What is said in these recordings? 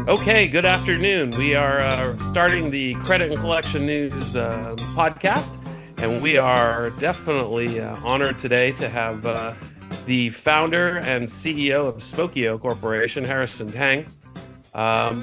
Okay, good afternoon. We are starting the Credit and Collection News podcast, and we are definitely honored today to have the founder and CEO of Spokeo Corporation, Harrison Tang,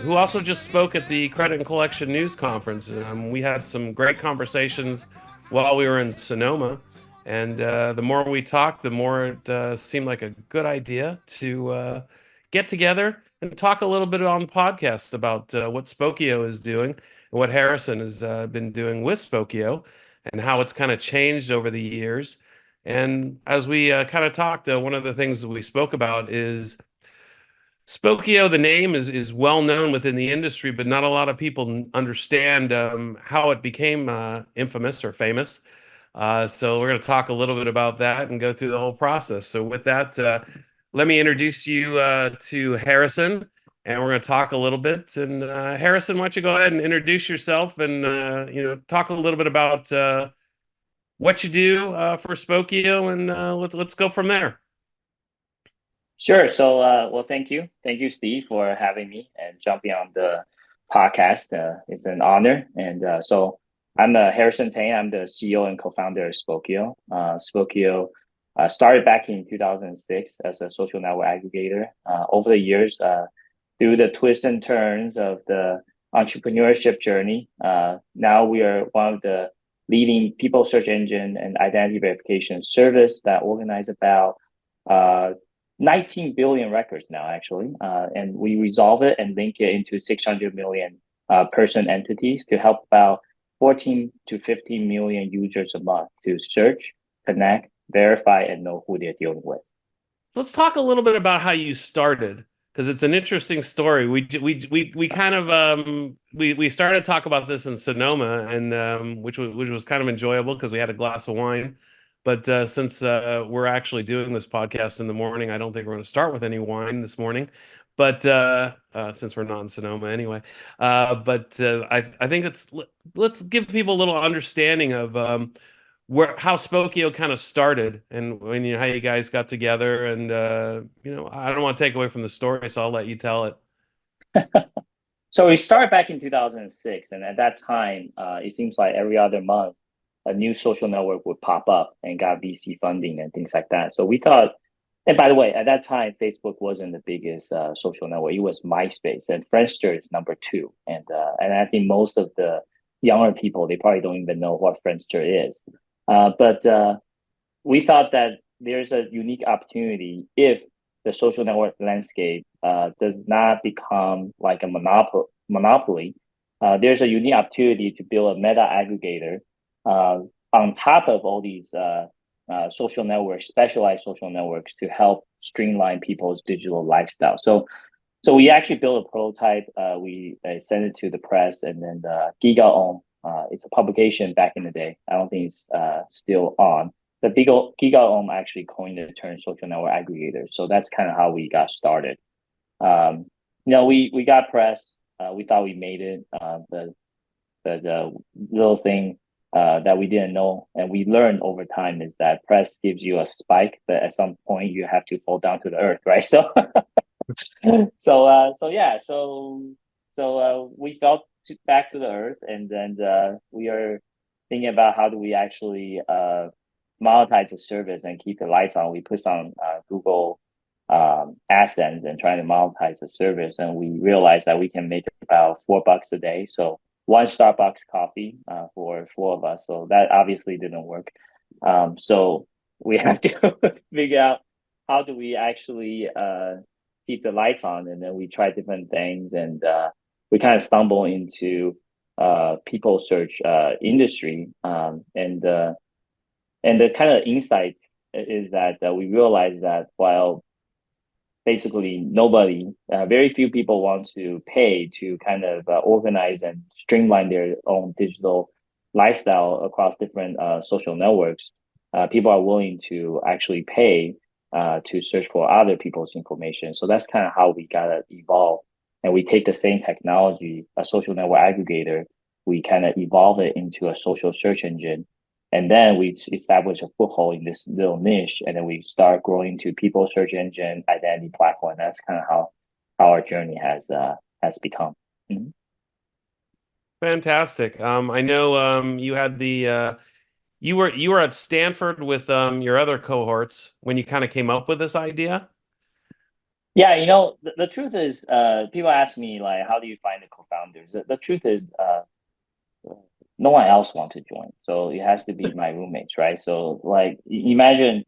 who also just spoke at the Credit and Collection News Conference. We had some great conversations while we were in Sonoma, and the more we talked, the more it seemed like a good idea to get together and talk a little bit on the podcast about what Spokeo is doing and what Harrison has been doing with Spokeo and how it's kind of changed over the years. And as we kind of talked, one of the things that we spoke about is Spokeo, the name is well known within the industry, but not a lot of people understand how it became infamous or famous. So we're going to talk a little bit about that and go through the whole process. So with that, let me introduce you to Harrison, and we're going to talk a little bit. And Harrison, why don't you go ahead and introduce yourself and talk a little bit about what you do for Spokeo, and let's go from there. Sure. Well, thank you, Steve, for having me and jumping on the podcast. It's an honor. I'm Harrison Tang. I'm the CEO and co-founder of Spokeo. Spokeo started back in 2006 as a social network aggregator. Over the years, through the twists and turns of the entrepreneurship journey, now we are one of the leading people search engine and identity verification service that organize about uh, 19 billion records now, actually. And we resolve it and link it into 600 million person entities to help about 14 to 15 million users a month to search, connect, verify, and know who they're dealing with. Let's talk a little bit about how you started because it's an interesting story. We kind of we started to talk about this in Sonoma, and which was kind of enjoyable because we had a glass of wine. But since we're actually doing this podcast in the morning, I don't think we're going to start with any wine this morning. But since we're not in Sonoma anyway, I think let's give people a little understanding of where how Spokeo kind of started and when how you guys got together and I don't want to take away from the story, so I'll let you tell it. So we started back in 2006, and at that time, it seems like every other month, a new social network would pop up and got VC funding and things like that. So we thought, and by the way, at that time, Facebook wasn't the biggest social network. It was MySpace, and Friendster is number two. And I think most of the younger people, they probably don't even know what Friendster is. But we thought that there's a unique opportunity if the social network landscape does not become like a monopoly. There's a unique opportunity to build a meta aggregator on top of all these social networks, specialized social networks, to help streamline people's digital lifestyle. So we actually built a prototype. We sent it to the press, and then GigaOM. It's a publication back in the day. I don't think it's still on. The GigaOM actually coined the term social network aggregator. So that's kind of how we got started. We got press. We thought we made it. The little thing that we didn't know and we learned over time is that press gives you a spike, but at some point you have to fall down to the earth, right? So we fell back to the earth, and then we are thinking about how do we actually monetize the service and keep the lights on. We put on Google AdSense and trying to monetize the service, and we realized that we can make about $4 a day. So one Starbucks coffee for four of us. So that obviously didn't work. So we have to figure out how do we actually keep the lights on, and then we try different things, and we kind of stumble into people search industry, and the kind of insight is that we realize that while basically nobody, very few people want to pay to kind of organize and streamline their own digital lifestyle across different social networks, people are willing to actually pay to search for other people's information. So that's kind of how we got to evolve. And we take the same technology, a social network aggregator, we kind of evolve it into a social search engine. And then we establish a foothold in this little niche, and then we start growing to people search engine identity platform. That's kind of how our journey has has become. Mhm. Fantastic. I know you had the you were at Stanford with your other cohorts when you kind of came up with this idea. Yeah, the truth is, people ask me like, how do you find the co-founders? The truth is, no one else wants to join, so it has to be my roommates, right? So like, imagine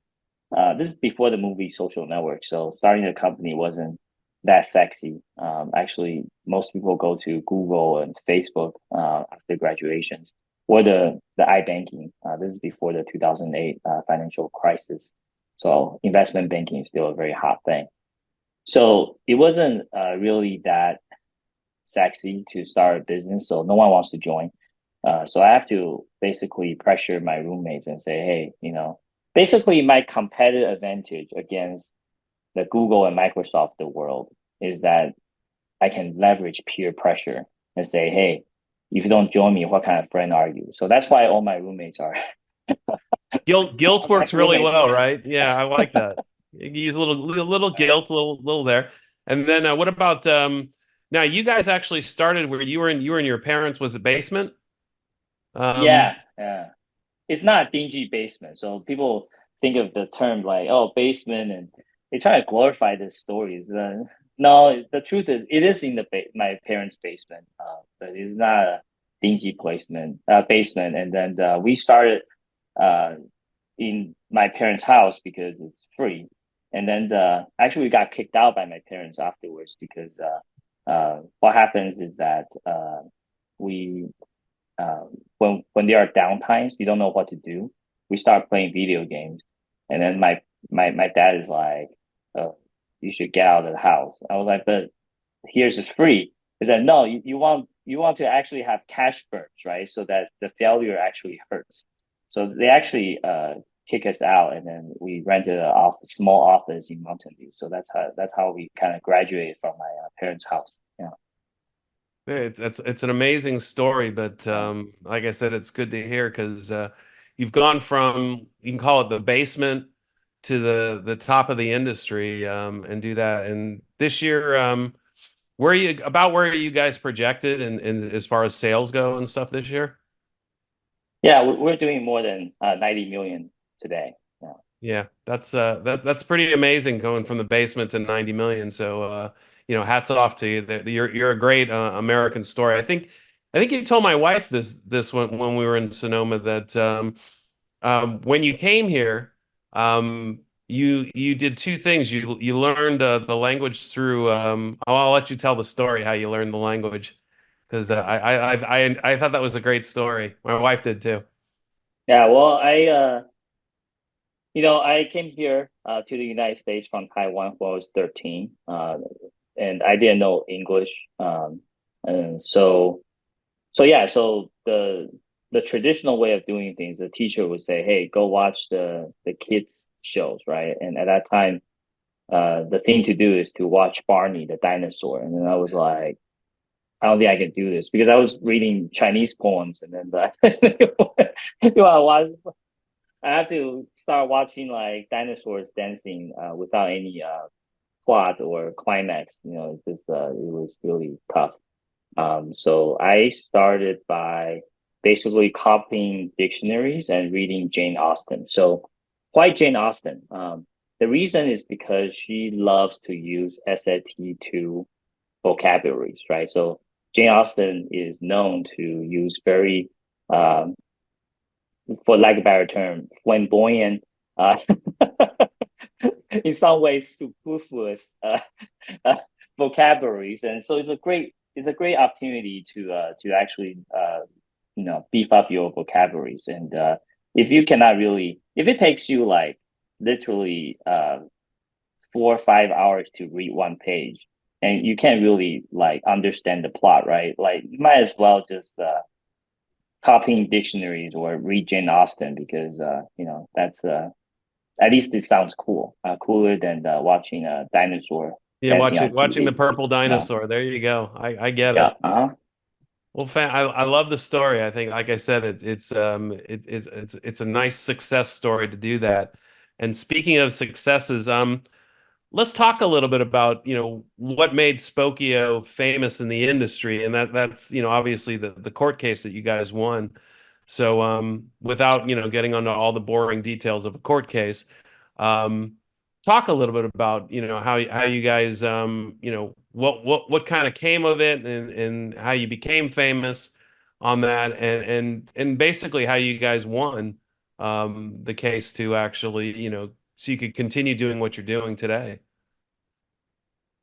this is before the movie Social Network, so starting a company wasn't that sexy. Actually, most people go to Google and Facebook after graduations, or the iBanking. This is before the 2008 financial crisis, so investment banking is still a very hot thing. So it wasn't really that sexy to start a business, so no one wants to join. So I have to basically pressure my roommates and say, hey, basically my competitive advantage against the Google and Microsoft of the world is that I can leverage peer pressure and say, hey, if you don't join me, what kind of friend are you? So that's why all my roommates are Guilt like works really roommates. well, right? Yeah, I like that. You use a little guilt, little there. And then what about now you guys actually started where you were in your parents' was a basement? Yeah, Um yeah. It's not a dingy basement. So people think of the term like, oh, basement, and they try to glorify the stories. No, the truth is, it is in my parents' basement, but it's not a dingy basement. And then we started uh, in my parents' house because it's free. And then actually we got kicked out by my parents afterwards because what happens is that we when there are downtimes, you don't know what to do. We start playing video games, and then my dad is like, oh, "You should get out of the house." I was like, "But here's is free." He said, "No, you want to actually have cash burns, right? So that the failure actually hurts." So they actually kick us out, and then we rented small office in Mountain View. So that's how we kind of graduated from my parents' house. Yeah. it's an amazing story, but like I said, it's good to hear because you've gone from you can call it the basement to the top of the industry and do that. And this year, where are you guys projected and as far as sales go and stuff this year? Yeah, we're doing more than 90 million today. Yeah. Yeah, that's pretty amazing going from the basement to 90 million. So hats off to you. That you're a great American story. I think you told my wife this when we were in Sonoma that when you came here, you did two things. You learned the language through. I'll let you tell the story how you learned the language because I thought that was a great story. My wife did too. Yeah, well, I came here to the United States from Taiwan when I was 13, and I didn't know English. And so yeah, so the traditional way of doing things, the teacher would say, "Hey, go watch the kids shows," right? And at that time, the thing to do is to watch Barney the dinosaur. And then I was like, I don't think I can do this because I was reading Chinese poems, and then I have to start watching like dinosaurs dancing without any plot or climax. It was really tough. So I started by basically copying dictionaries and reading Jane Austen. So why Jane Austen? The reason is because she loves to use SAT2 vocabularies, right? So Jane Austen is known to use very, for lack of a better term, flamboyant, uh, in some ways superfluous uh, vocabularies, and so it's a great opportunity to actually beef up your vocabularies. And if it takes you like literally 4 or 5 hours to read one page, and you can't really like understand the plot, right? Like you might as well just copying dictionaries or read Jane Austen because that's at least it sounds cool, cooler than watching a dinosaur Yeah, dancing on watching the TV. purple Yeah, dinosaur. There you go. I get yeah, it. uh-huh. Well, I love the story. I think, like I said, it's a nice success story to do that. And speaking of successes, let's talk a little bit about, what made Spokeo famous in the industry, and that's, obviously the court case that you guys won. So, without, getting onto all the boring details of a court case, um, talk a little bit about, how you guys, what kind of came of it, and how you became famous on that, and basically how you guys won the case to actually, so you could continue doing what you're doing today.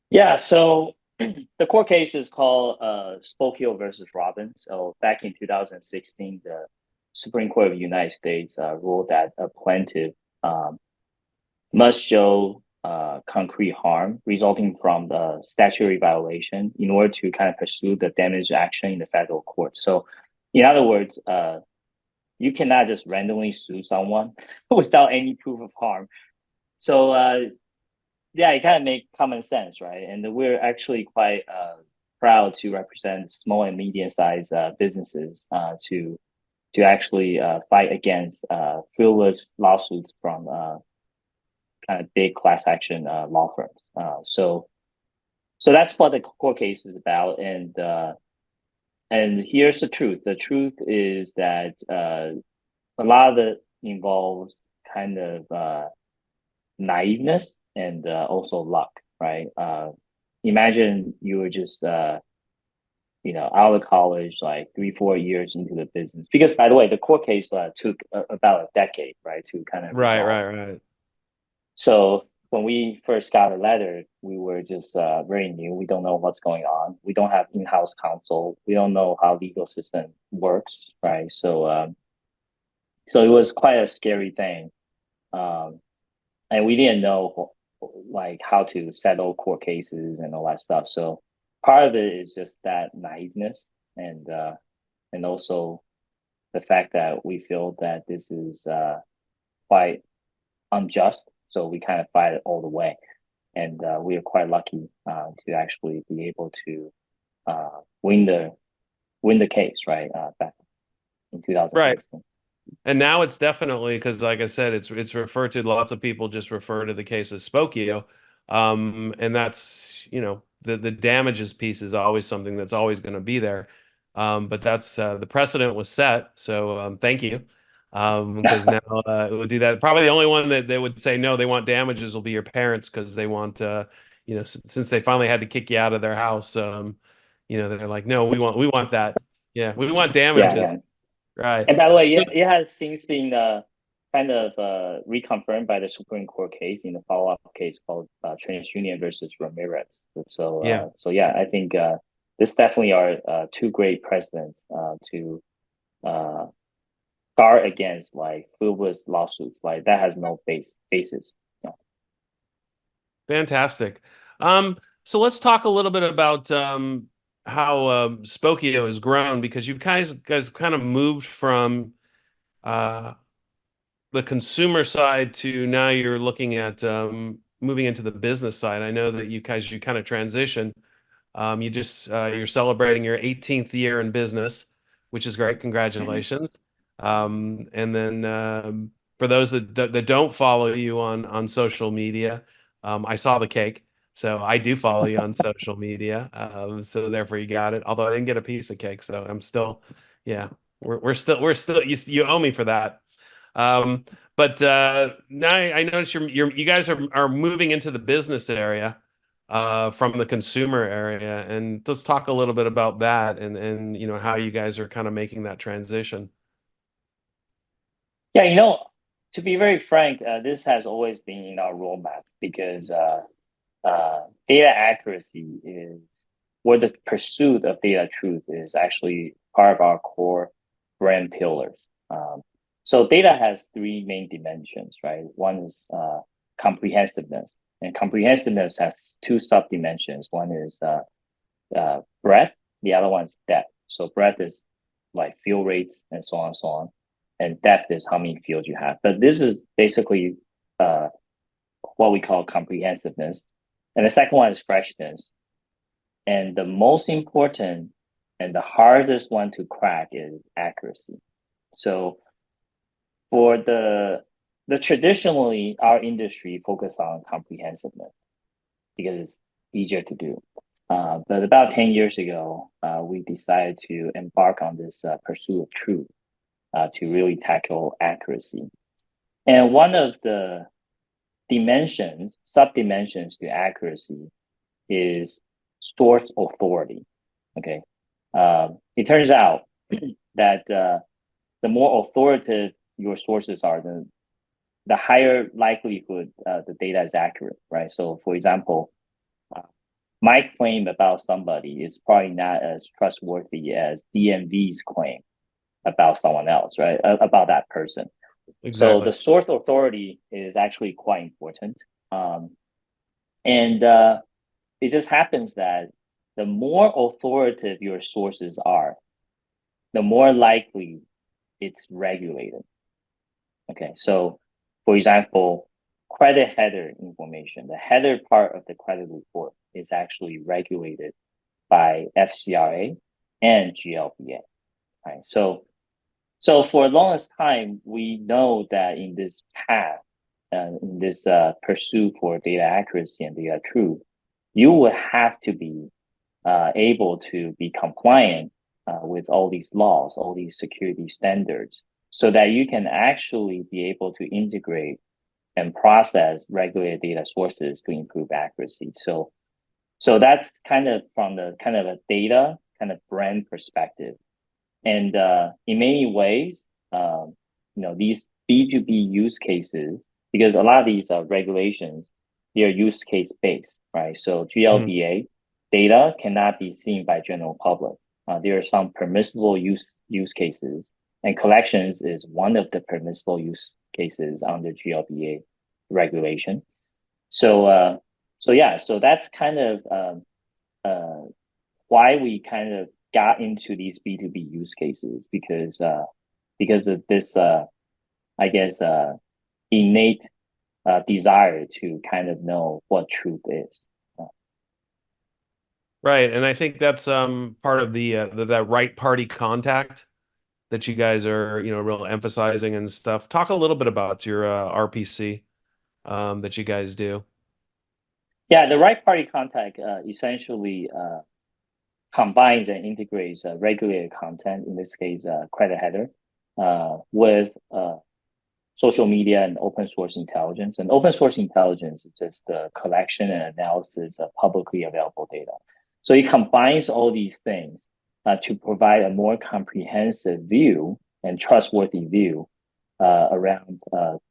Yeah, so the court case is called Spokeo versus Robin. So back in 2016, the Supreme Court of the United States ruled that a plaintiff um, must show concrete harm resulting from the statutory violation in order to kind of pursue the damage action in the federal court. So, in other words, you cannot just randomly sue someone without any proof of harm. So, yeah, it kind of makes common sense, right? And we're actually quite proud to represent small and medium-sized businesses to actually fight against frivolous lawsuits from kind of big class action law firms. So that's what the court case is about, and here's the truth. The truth is that a lot of it involves kind of naiveness and also luck, right? Imagine you were just out of college, like 3 4 years into the business. Because by the way, the court case took about a decade, right, to kind of Right, resolve. right, right. So when we first got a letter, we were just very new. We don't know what's going on. We don't have in-house counsel. We don't know how legal system works, right? So it was quite a scary thing, um, and we didn't know like how to settle court cases and all that stuff. So part of it is just that naiveness, and also the fact that we feel that this is quite unjust. So we kind of fight it all the way, and we are quite lucky to actually be able to uh, win the case, right? Back in Right. 2016. And now it's definitely because, like I said, it's referred to. Lots of people just refer to the case as Spokeo, and that's the damages piece is always something that's always going to be there. But that's the precedent was set. So thank you, because now it would do that. Probably the only one that they would say no, they want damages will be your parents because they want since they finally had to kick you out of their house. They're like, no, we want that. Yeah, we want Yeah, damages. yeah. Right. And by the way, So it has since been kind of reconfirmed by the Supreme Court case in the follow-up case called TransUnion versus Ramirez. yeah. So yeah, I think this definitely are two great precedents to uh, guard against like frivolous lawsuits like that has no basis. Yeah. Fantastic. So let's talk a little bit about how Spokeo has grown because you guys kind of moved from uh, the consumer side to now you're looking at moving into the business side. I know that you kind of transition. You're celebrating your 18th year in business, which is great. Mhm. Congratulations. And then for those that don't follow you on social media, I saw the cake, so I do follow you on social media. So therefore you got it. Although I didn't get a piece of cake, so I'm still, yeah, we're still you owe me for that. Um, but now I notice you guys are moving into the business area from the consumer area, and let's talk a little bit about that and how you guys are kind of making that transition. Yeah, to be very frank, this has always been in our roadmap because data accuracy is or the pursuit of data truth is actually part of our core brand pillars. Um, so data has three main dimensions, right? One is comprehensiveness, and comprehensiveness has two sub dimensions. One is breadth, the other one is depth. So breadth is like field rates and so on and so on, and depth is how many fields you have. But this is basically uh, what we call comprehensiveness. And the second one is freshness. And the most important and the hardest one to crack is accuracy. So for the traditionally our industry focused on comprehensiveness. because it's easier to do. But about 10 years ago, we decided to embark on this pursuit of truth to really tackle accuracy. And one of the dimensions, sub-dimensions to accuracy is source authority. Okay. It turns out that the more authoritative your sources are, the higher likelihood the data is accurate, right? So, for example, uh, my claim about somebody is probably not as trustworthy as DMV's claim about someone else, right? About that person. So Exactly. the source authority is actually quite important. Um, and it just happens that the more authoritative your sources are, the more likely it's regulated. Okay, so for example, credit header information, the header part of the credit report is actually regulated by FCRA and GLBA. Right. So for the longest time, we know that in this path, in this pursuit for data accuracy and data truth, you would have to be able to be compliant with all these laws, all these security standards, so that you can actually be able to integrate and process regulated data sources to improve accuracy. So that's kind of from the kind of a data kind of brand perspective. And in many ways, these B2B use cases, because a lot of these regulations, they are use case based, right? So Mhm. GLBA data cannot be seen by general public. There are some permissible use cases, and collections is one of the permissible use cases under GLBA regulation. So, so that's kind of why we kind of got into these B2B use cases because of this I guess innate desire to kind of know what truth is. Right, and I think that's part of that right party contact that you guys are, real emphasizing and stuff. Talk a little bit about your RPC that you guys do. Yeah, the right party contact essentially combines and integrates regulated content, in this case, credit header, with social media and open source intelligence. And open source intelligence is just the collection and analysis of publicly available data. So it combines all these things to provide a more comprehensive view and trustworthy view around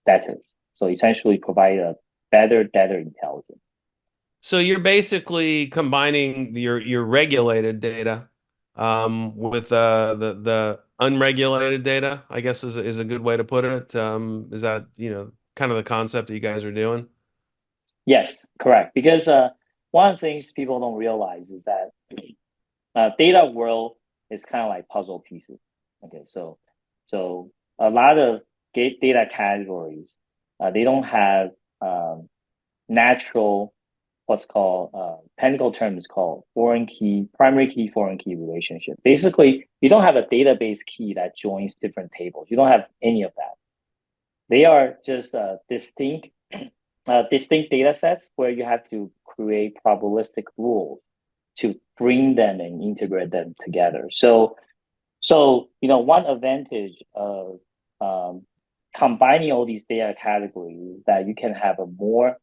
data. So essentially provide a better data intelligence. So you're basically combining your regulated data with the unregulated data, I guess is a good way to put it. Is that, kind of the concept that you guys are doing? Yes, correct. Because one of the things people don't realize is that data world is kind of like puzzle pieces. Okay, so a lot of data categories they don't have um, natural what's called technical term is called foreign key primary key foreign key relationship. Basically, you don't have a database key that joins different tables. You don't have any of that. They are just distinct data sets where you have to create probabilistic rules to bring them and integrate them together. So one advantage of um, combining all these data categories is that you can have a more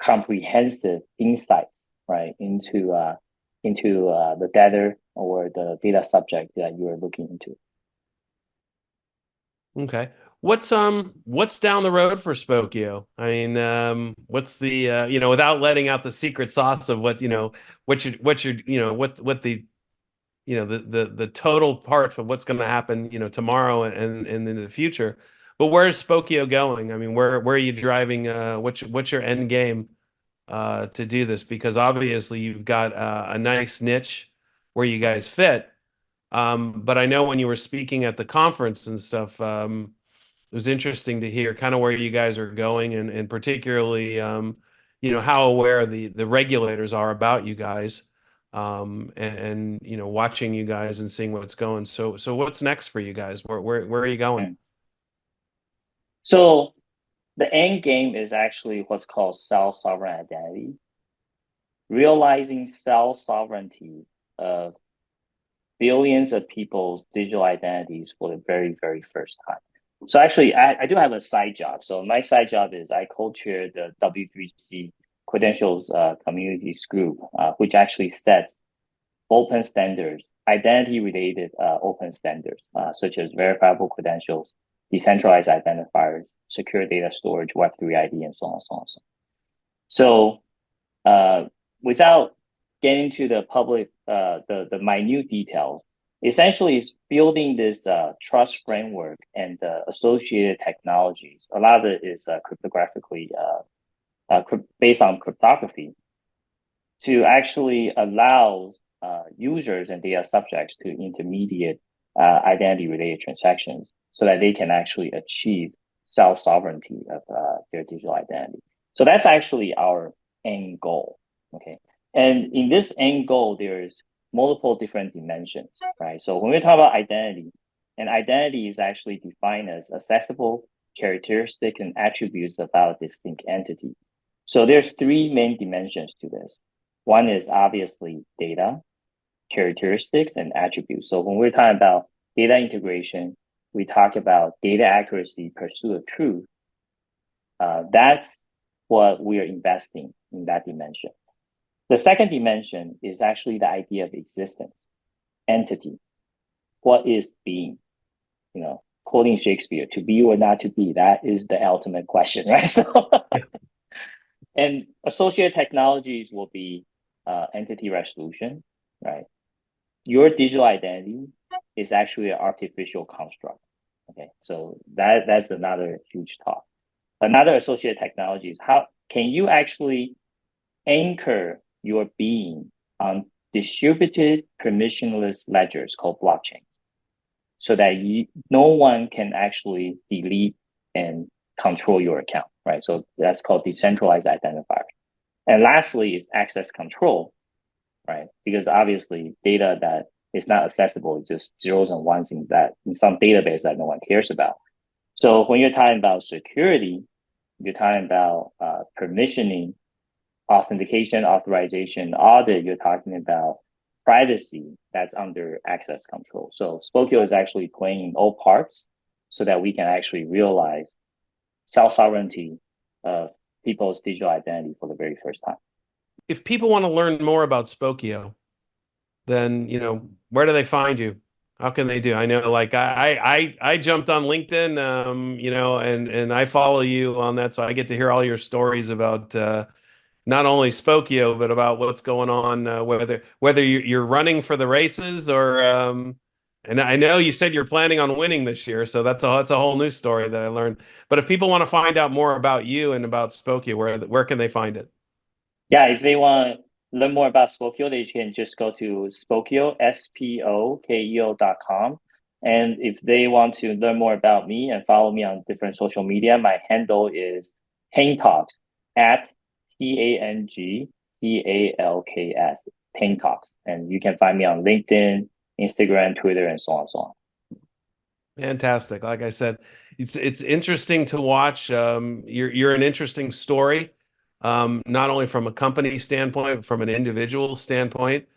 comprehensive insights, right, into the data or the data subject that you are looking into. Okay. What's down the road for Spokeo? I mean, what's the without letting out the secret sauce of what the the total part of what's going to happen, tomorrow and in the future. But where's Spokeo going? I mean, where are you driving? What's your end game to do this? Because obviously you've got a nice niche where you guys fit. But I know when you were speaking at the conference and stuff, it was interesting to hear kind of where you guys are going and particularly, how aware the regulators are about you guys, and watching you guys and seeing what's going. So what's next for you guys? Where are you going? Mm. So the end game is actually what's called self-sovereign identity. realizing self-sovereignty of billions of people's digital identities for the very, very first time. So actually, I do have a side job. So my side job is I co-chair the W3C Credentials Communities Group, which actually sets open standards, identity-related open standards, such as verifiable credentials, decentralized identifiers, secure data storage, Web3 ID, and so on, so on, so on. So without getting to the public, the minute details, essentially is building this trust framework and the associated technologies. A lot of it is cryptographically based on cryptography to actually allow users and data subjects to intermediate identity-related transactions so that they can actually achieve self-sovereignty of their digital identity. So that's actually our end goal, okay? And in this end goal, there's multiple different dimensions, right? So when we talk about identity, and identity is actually defined as accessible characteristics and attributes about a distinct entity. So there's three main dimensions to this. One is obviously data, characteristics, and attributes. So when we're talking about data integration, we talk about data accuracy, pursuit of truth. That's what we are investing in that dimension. The second dimension is actually the idea of existence, entity. What is being? You know, quoting Shakespeare, to be or not to be, that is the ultimate question, right? So, and associated technologies will be entity resolution, right? Your digital identity is actually an artificial construct. Okay, so that's another huge talk. Another associated technology is how can you actually anchor your being on distributed permissionless ledgers called blockchain, so that no one can actually delete and control your account, right? So that's called decentralized identifier. And lastly is access control, right? Because obviously data that is not accessible is just zeros and ones in some database that no one cares about. So when you're talking about security, you're talking about permissioning, authentication, authorization, audit, you're talking about privacy that's under access control. So Spokeo is actually playing all parts so that we can actually realize self-sovereignty of people's digital identity for the very first time. If people want to learn more about Spokeo, then, where do they find you? How can they do? I know, like I jumped on LinkedIn, and I follow you on that, so I get to hear all your stories about not only Spokeo, but about what's going on, whether you're running for the races or and I know you said you're planning on winning this year, so that's a whole new story that I learned. But if people want to find out more about you and about Spokeo, where can they find it? Yeah, if they want to learn more about Spokeo, they can just go to Spokeo, Spokeo.com. And if they want to learn more about me and follow me on different social media, my handle is Tang Talks at TANGTALKS, Tang Talks. And you can find me on LinkedIn, Instagram, Twitter, and so on and so on. Fantastic. Like I said, it's interesting to watch. You're an interesting story, not only from a company standpoint, but from an individual standpoint.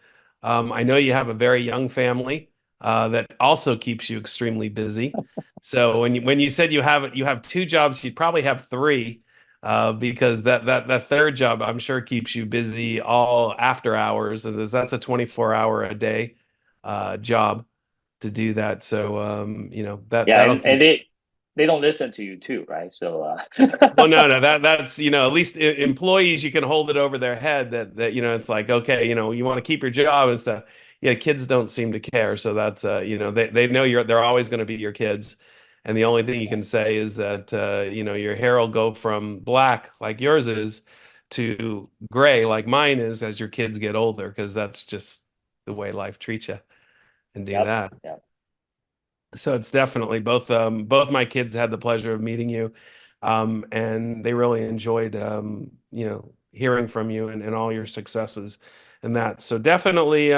I know you have a very young family that also keeps you extremely busy. So when you said you have two jobs, you probably have three, because that third job I'm sure keeps you busy all after hours. And that's a 24-hour a day job to do that. So that Yeah, that'll and keep. they don't listen to you too, right? So Well, no, that's at least employees, you can hold it over their head that it's like, okay, you want to keep your job and stuff. Yeah, kids don't seem to care, so that's they know they're always going to be your kids, and the only thing you can say is that your hair will go from black like yours is to gray like mine is as your kids get older, because that's just the way life treats you, and do yep, that. yep, So it's definitely both my kids had the pleasure of meeting you, and they really enjoyed hearing from you and all your successes and that. So definitely,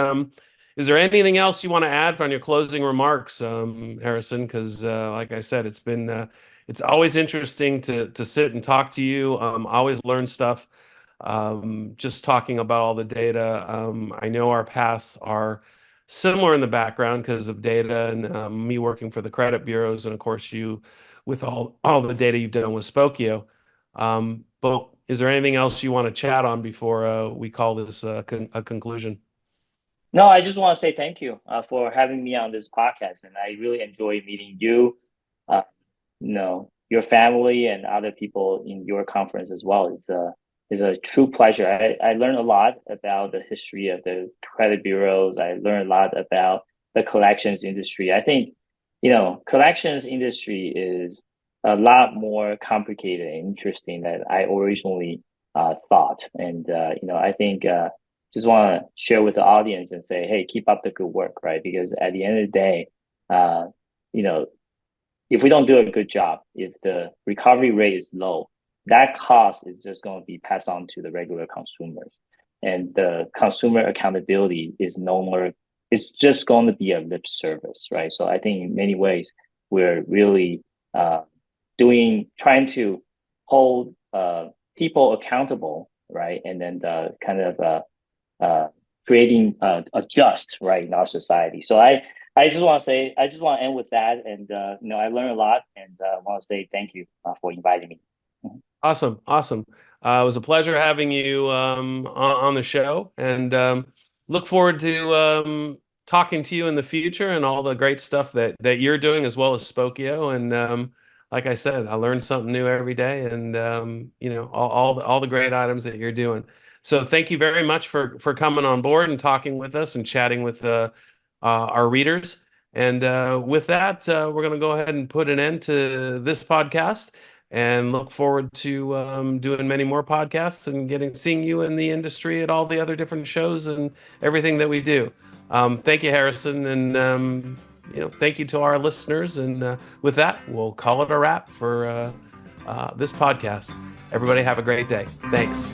is there anything else you want to add on your closing remarks, Harrison? Because like I said, it's always interesting to sit and talk to you. Always learn stuff. just talking about all the data. I know our paths are similar in the background because of data and me working for the credit bureaus, and of course you with all the data you've done with Spokeo. But is there anything else you want to chat on before we call this a conclusion? No, I just want to say thank you for having me on this podcast, and I really enjoy meeting you, uh, your family and other people in your conference as well. It's a true pleasure. I learned a lot about the history of the credit bureaus. I learned a lot about the collections industry. I think, collections industry is a lot more complicated and interesting than I originally thought. And I think just want to share with the audience and say, hey, keep up the good work, right? Because at the end of the day, uh, you know, if we don't do a good job, if the recovery rate is low, that cost is just going to be passed on to the regular consumers. And the consumer accountability is no more, it's just going to be a lip service, right? So I think in many ways, we're really trying to hold people accountable, right? And then the kind of uh, creating a just right in our society. So I just want to say, I just want to end with that, and I learned a lot, and I want to say thank you for inviting me. Mhm. Awesome, awesome. It was a pleasure having you on the show, and look forward to talking to you in the future and all the great stuff that you're doing as well as Spokeo. And like I said, I learn something new every day, and all the great items that you're doing. So thank you very much for coming on board and talking with us and chatting with our readers. And with that, we're going to go ahead and put an end to this podcast and look forward to doing many more podcasts and seeing you in the industry at all the other different shows and everything that we do. Thank you, Harrison, and thank you to our listeners. And with that, we'll call it a wrap for this podcast. Everybody have a great day. Thanks.